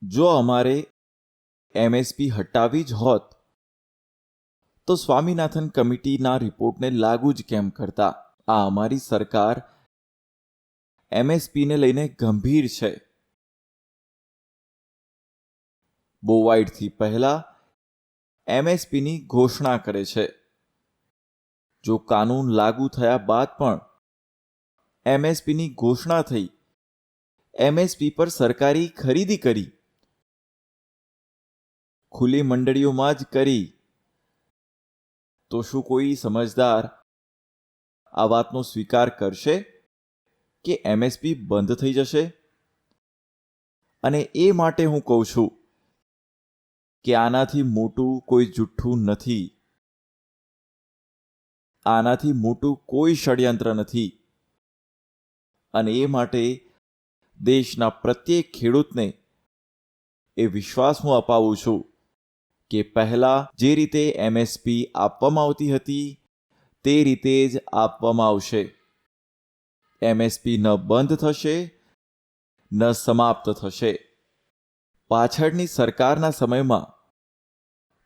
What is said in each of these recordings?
જો અમારે એમએસપી હટાવી જ હોત તો સ્વામીનાથન કમિટીના રિપોર્ટને લાગુ જ કેમ કરતા? આ અમારી સરકાર એમએસપીને લઈને ગંભીર છે. બોવાઇડથી પહેલા એમએસપીની ઘોષણા કરે છે. જો કાનૂન લાગુ થયા બાદ પણ એમએસપીની ઘોષણા થઈ, એમએસપી પર સરકારી ખરીદી કરી, ખુલ્લી મંડળીઓમાં જ કરી, તો શું કોઈ સમજદાર આ વાતનો સ્વીકાર કરશે કે એમએસપી બંધ થઈ જશે? અને એ માટે હું કહું છું કે આનાથી મોટું કોઈ જુઠ્ઠું નથી. આનાથી મોટું કોઈ ષડયંત્ર નથી. અને એ માટે દેશના પ્રત્યેક ખેડૂતને એ વિશ્વાસ હું અપાવું છું કે પહેલા જે રીતે એમએસપી આપવામાં આવતી હતી તે રીતે જ આપવામાં આવશે. એમએસપી ન બંધ થશે ન સમાપ્ત થશે. પાછળની સરકારના સમયમાં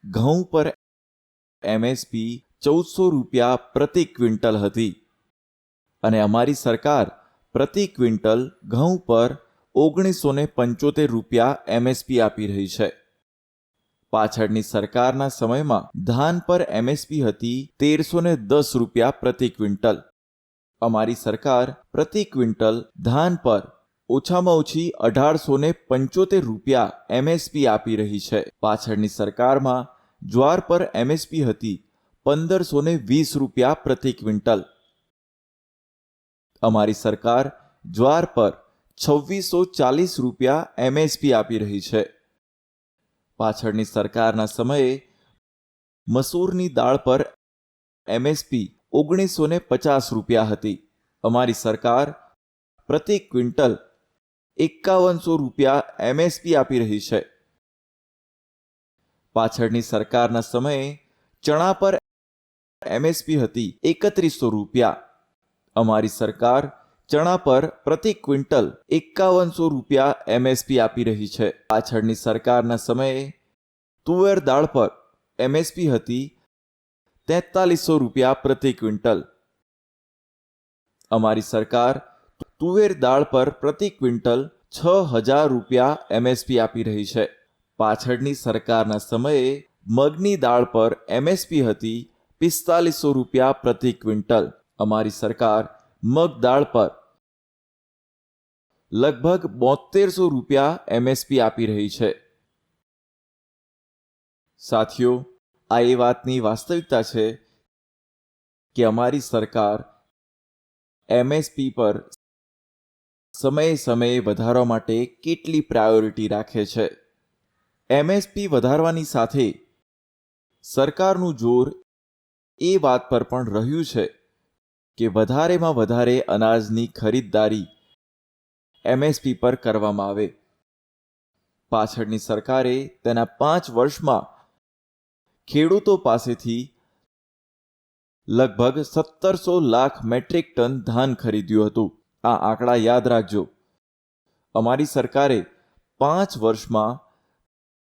ઘઉં પર એમએસપી 1400 રૂપિયા પ્રતિ ક્વિન્ટલ હતી અને અમારી સરકાર પ્રતિ ક્વિન્ટલ ઘઉં પર 1975 રૂપિયા એમએસપી આપી રહી છે. પાછળની સરકારના સમયમાં ધાન પર એમએસપી હતી 1310 રૂપિયા પ્રતિ ક્વિન્ટલ. અમારી સરકાર પ્રતિ ક્વિન્ટલ ધાન પર ઓછામાં ઓછી 1875 રૂપિયા એમએસપી આપી રહી છે. પાછળની સરકારમાં જ્વાર પર એમએસપી હતી 1520 રૂપિયા પ્રતિ ક્વિન્ટલ. અમારી સરકાર જ્વાર પર 2640 રૂપિયા એમએસપી આપી રહી છે. પાછળની સરકારના સમયે મસૂરની દાળ પર એમએસપી 1950 રૂપિયા હતી. અમારી સરકાર પ્રતિ ક્વિન્ટલ 5100 રૂપિયા એમએસપી આપી રહી છે. પાછળની સરકારના સમયે ચણા પર એમએસપી હતી 3100 રૂપિયા. અમારી સરકાર ચણા પર પ્રતિ ક્વિન્ટલ 5100 રૂપિયા એમએસપી આપી રહી છે. પાછળની સરકારના સમયે તુવેર દાળ પર એમએસપી હતી 4300 રૂપિયા પ્રતિ ક્વિન્ટલ. અમારી સરકાર તુવેર દાળ પર પ્રતિ ક્વિન્ટલ 6000 રૂપિયા એમએસપી આપી રહી છે. પાછળની સરકારના સમયે મગની દાળ પર એમએસપી હતી 4500 રૂપિયા પ્રતિ ક્વિન્ટલ. અમારી સરકાર મગ દાળ પર લગભગ 7200 રૂપિયા એમએસપી આપી રહી છે. સાથીઓ, આ એ વાતની વાસ્તવિકતા છે કે અમારી સરકાર એમએસપી પર સમયે સમયે વધારવા માટે કેટલી પ્રાયોરિટી રાખે છે. એમએસપી વધારવાની સાથે સરકારનું જોર એ વાત પર પણ રહ્યું છે કે વધારેમાં વધારે અનાજની ખરીદદારી એમએસપી પર કરવામાં આવે. પાછળની સરકારે તેના 5 વર્ષમાં ખેડૂતો પાસેથી લગભગ 1700 લાખ મેટ્રિક ટન ધાન ખરીદ્યું હતું. આ આંકડા યાદ રાખજો. અમારી સરકારે 5 વર્ષમાં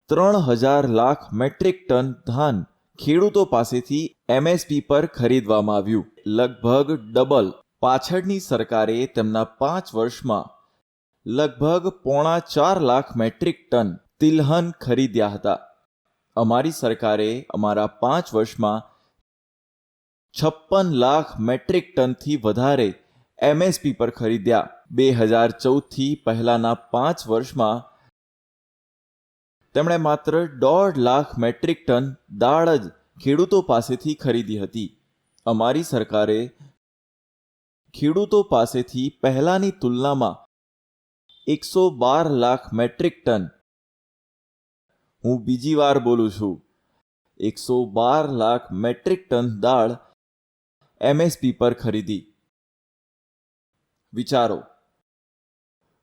3000 લાખ મેટ્રિક ટન ધાન ખેડૂતો પાસેથી એમએસપી પર ખરીદવામાં આવ્યું, લગભગ ડબલ. પાછળની સરકારે તેમના 5 વર્ષમાં લગભગ 4.5 લાખ મેટ્રિક ટન તિલહન ખરીદ્યા હતા. અમારી સરકારે અમારા 5 વર્ષમાં 56 લાખ મેટ્રિક ટનથી વધારે એમએસપી પર ખરીદ્યા. 2014થી પહેલાના 5 વર્ષમાં તેમણે માત્ર 1.5 લાખ મેટ્રિક ટન દાળ જ ખેડૂતો પાસેથી ખરીદી હતી. અમારી સરકારે ખેડૂતો પાસેથી પહેલાની તુલનામાં 112 લાખ મેટ્રિક ટન, હું બીજી વાર બોલું છું, 112 લાખ મેટ્રિક ટન દાળ એમએસપી પર ખરીદી. વિચારો,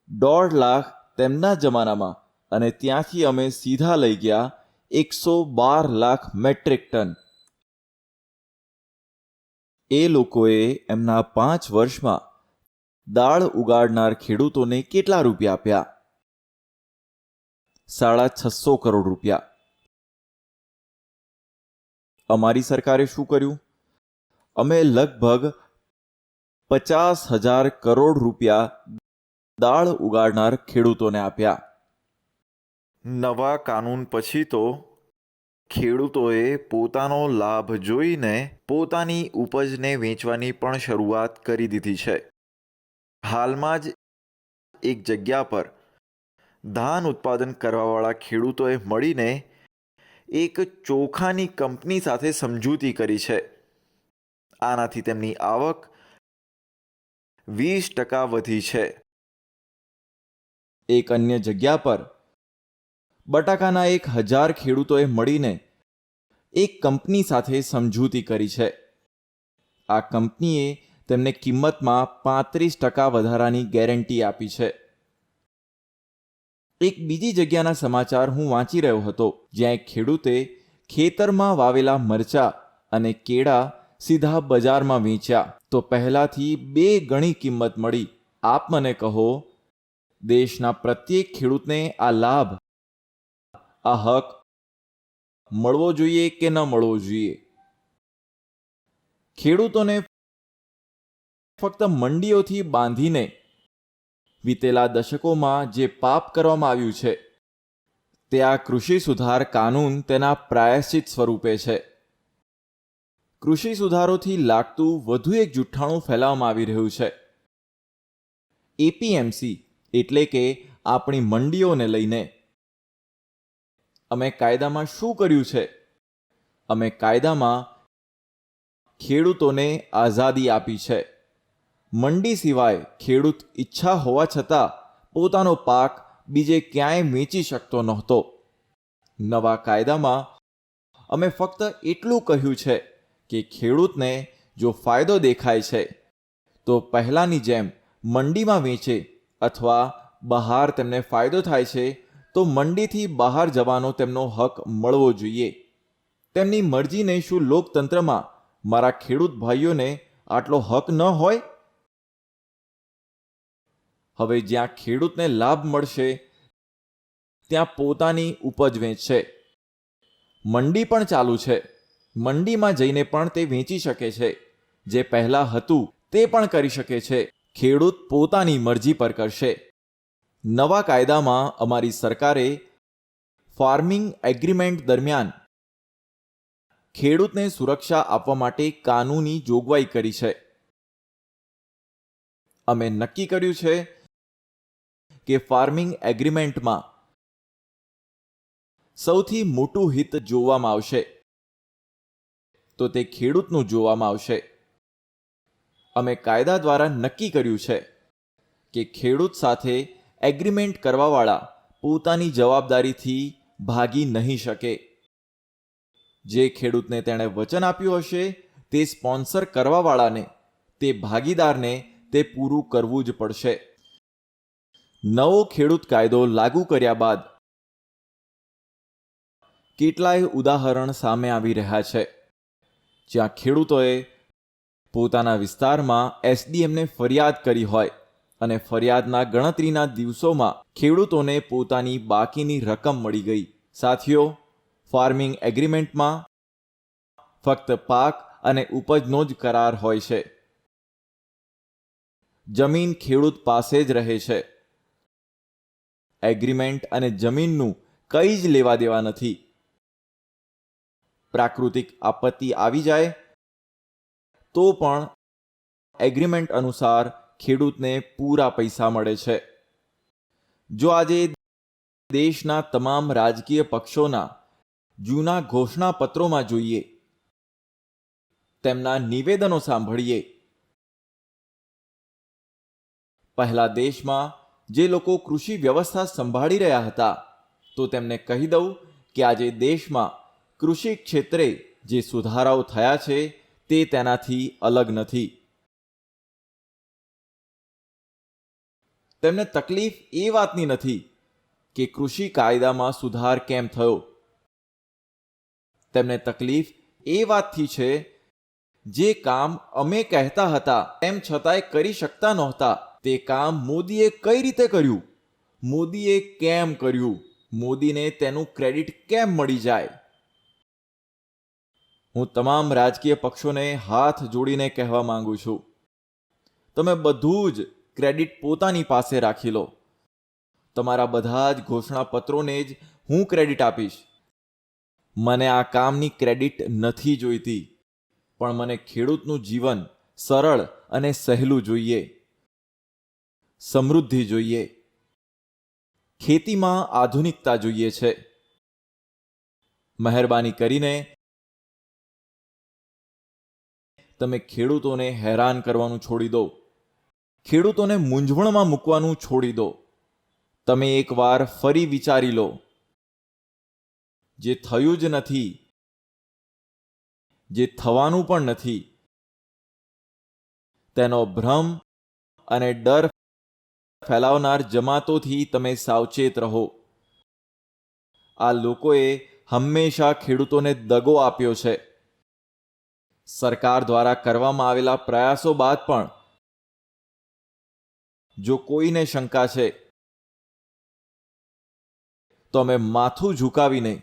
1.5 લાખ તેમના જમાનામાં અને ત્યાંથી અમે સીધા લઈ ગયા 112 લાખ મેટ્રિક ટન. એ લોકોએ એમના 5 વર્ષમાં દાળ ઉગાડનાર ખેડૂતોને કેટલા રૂપિયા આપ્યા? 650 કરોડ રૂપિયા. અમારી સરકારે શું કર્યું? અમે લગભગ 50,000 કરોડ રૂપિયા દાળ ઉગાડનાર ખેડૂતોને આપ્યા. નવા કાનૂન પછી તો ખેડૂતોએ પોતાનો લાભ જોઈને પોતાની ઉપજને વેચવાની પણ શરૂઆત કરી દીધી છે. હાલમાં જ એક જગ્યા પર ધાન ઉત્પાદન કરવાવાળા ખેડૂતોએ મળીને એક ચોખાની કંપની સાથે સમજૂતી કરી છે. આનાથી તેમની આવક 20% વધી છે. એક અન્ય જગ્યા પર બટાકાના 1,000 ખેડૂતોએ મળીને એક કંપની સાથે સમજૂતી કરી છે. આ કંપનીએ તેમને કિંમતમાં 35% વધારાની ગેરંટી આપી છે. એક બીજી જગ્યાના સમાચાર હું વાંચી રહ્યો હતો, જ્યાં એક ખેડૂતે ખેતરમાં વાવેલા મરચાં અને કેળા સીધા બજારમાં વેચ્યા તો પહેલાથી 2 ગણી કિંમત મળી. આપ મને કહો, દેશના પ્રત્યેક ખેડૂતને આ લાભ, આ હક મળવો જોઈએ કે ન મળવો જોઈએ? ખેડૂતોને ફક્ત મંડીઓથી બાંધીને વીતેલા દશકોમાં જે પાપ કરવામાં આવ્યું છે, તે આ કૃષિ સુધાર કાનૂન તેના પ્રાયશ્ચિત સ્વરૂપે છે. કૃષિ સુધારોથી લાગતું વધુ એક જુઠ્ઠાણું ફેલાવવામાં આવી રહ્યું છે. એપીએમસી એટલે કે આપણી મંડીઓને લઈને અમે કાયદામાં શું કર્યું છે? અમે કાયદામાં ખેડૂતોને આઝાદી આપી છે. મંડી સિવાય ખેડૂત ઈચ્છા હોવા છતાં પોતાનો પાક બીજે ક્યાંય વેચી શકતો નહોતો. નવા કાયદામાં અમે ફક્ત એટલું કહ્યું છે કે ખેડૂતને જો ફાયદો દેખાય છે તો પહેલાંની જેમ મંડીમાં વેચે, અથવા બહાર તેમને ફાયદો થાય છે તો મંડીથી બહાર જવાનો તેમનો હક મળવો જોઈએ. તેમની મરજીને શું લોકતંત્રમાં મારા ખેડૂત ભાઈઓને આટલો હક ન હોય? હવે જ્યાં ખેડૂતને લાભ મળશે ત્યાં પોતાની ઉપજ વેચશે. મંડી પણ ચાલુ છે. મંડીમાં જઈને પણ તે વેચી શકે છે. જે પહેલાં હતું તે પણ કરી શકે છે. ખેડૂત પોતાની મરજી પર કરશે. નવા કાયદામાં અમારી સરકારે ફાર્મિંગ એગ્રીમેન્ટ દરમિયાન ખેડૂતને સુરક્ષા આપવા માટે કાનૂની જોગવાઈ કરી છે. અમે નક્કી કર્યું છે કે ફાર્મિંગ એગ્રીમેન્ટમાં સૌથી મોટું હિત જોવામાં આવશે તો તે ખેડૂતનું જોવામાં આવશે. અમે કાયદા દ્વારા નક્કી કર્યું છે કે ખેડૂત સાથે એગ્રીમેન્ટ કરવાવાળા પોતાની જવાબદારીથી ભાગી નહીં શકે. જે ખેડૂતને તેણે વચન આપ્યું હશે તે સ્પોન્સર કરવાવાળાને, તે ભાગીદારને તે પૂરું કરવું જ પડશે. નવો ખેડૂત કાયદો લાગુ કર્યા બાદ કેટલાય ઉદાહરણ સામે આવી રહ્યા છે જ્યાં ખેડૂતોએ પોતાના વિસ્તારમાં એસડીએમને ફરિયાદ કરી હોય અને ફરિયાદના ગણતરીના દિવસોમાં ખેડૂતોને પોતાની બાકીની રકમ મળી ગઈ. સાથીઓ, ફાર્મિંગ એગ્રીમેન્ટમાં ફક્ત પાક અને ઉપજનો જ કરાર હોય છે. જમીન ખેડૂત પાસે જ રહે છે. એગ્રીમેન્ટ અને જમીનનું કંઈ જ લેવા દેવા નથી. પ્રાકૃતિક આપત્તિ આવી જાય તો પણ એગ્રીમેન્ટ અનુસાર ખેડૂતને પૂરા પૈસા મળે છે. જો આજે દેશના તમામ રાજકીય પક્ષોના જૂના ઘોષણાપત્રોમાં જોઈએ, તેમના નિવેદનો સાંભળીએ, પહેલા દેશમાં જે લોકો કૃષિ વ્યવસ્થા સંભાળી રહ્યા હતા તો તેમને કહી દઉં કે આજે દેશમાં કૃષિ ક્ષેત્રે જે સુધારાઓ થયા છે તે તેનાથી અલગ નથી. તેમને તકલીફ એ વાતની નથી કે કૃષિ કાયદામાં સુધાર કેમ થયો. તેમને તકલીફ એ વાતથી છે જે કામ અમે કહેતા હતા તેમ છતાંય કરી શકતા નહોતા તે કામ મોદીએ કઈ રીતે કર્યું, મોદીએ કેમ કર્યું, મોદીને તેનું ક્રેડિટ કેમ મળી જાય? હું તમામ રાજકીય પક્ષોને હાથ જોડીને કહેવા માંગુ છું, તમે બધું જ ક્રેડિટ પોતાની પાસે રાખી લો. તમારા બધા જ ઘોષણાપત્રોને જ હું ક્રેડિટ આપીશ. મને આ કામની ક્રેડિટ નથી જોઈતી, પણ મને ખેડૂતનું જીવન સરળ અને સહેલું જોઈએ. સમૃદ્ધિ જોઈએ. ખેતીમાં આધુનિકતા જોઈએ છે. મહેરબાની કરીને તમે ખેડૂતોને હેરાન કરવાનું છોડી દો. ખેડૂતોને મૂંઝવણમાં મૂકવાનું છોડી દો. તમે એકવાર ફરી વિચારી લો. જે થયું જ નથી, જે થવાનું પણ નથી, તેનો ભ્રમ અને ડર ફેલાવનાર જમાતોથી તમે સાવચેત રહો. આ લોકોએ હંમેશા ખેડૂતોને દગો આપ્યો છે. સરકાર દ્વારા કરવામાં આવેલા પ્રયાસો બાદ પણ જો કોઈને શંકા છે, તો અમે માથું ઝુકાવીને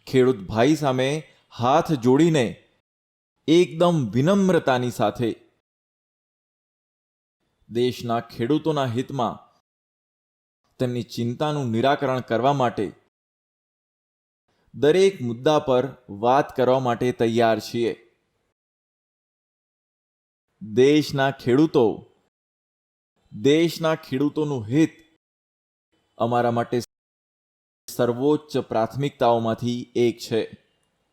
ખેડૂત ભાઈ સામે હાથ જોડીને એકદમ વિનમ્રતાની સાથે દેશના ખેડૂતોના હિતમાં તેમની ચિંતાનું નિરાકરણ કરવા માટે દરેક મુદ્દા પર વાત કરવા માટે તૈયાર છીએ. દેશના ખેડૂતોનું હિત અમારા માટે સર્વોચ્ચ પ્રાથમિકતાઓમાંથી એક છે.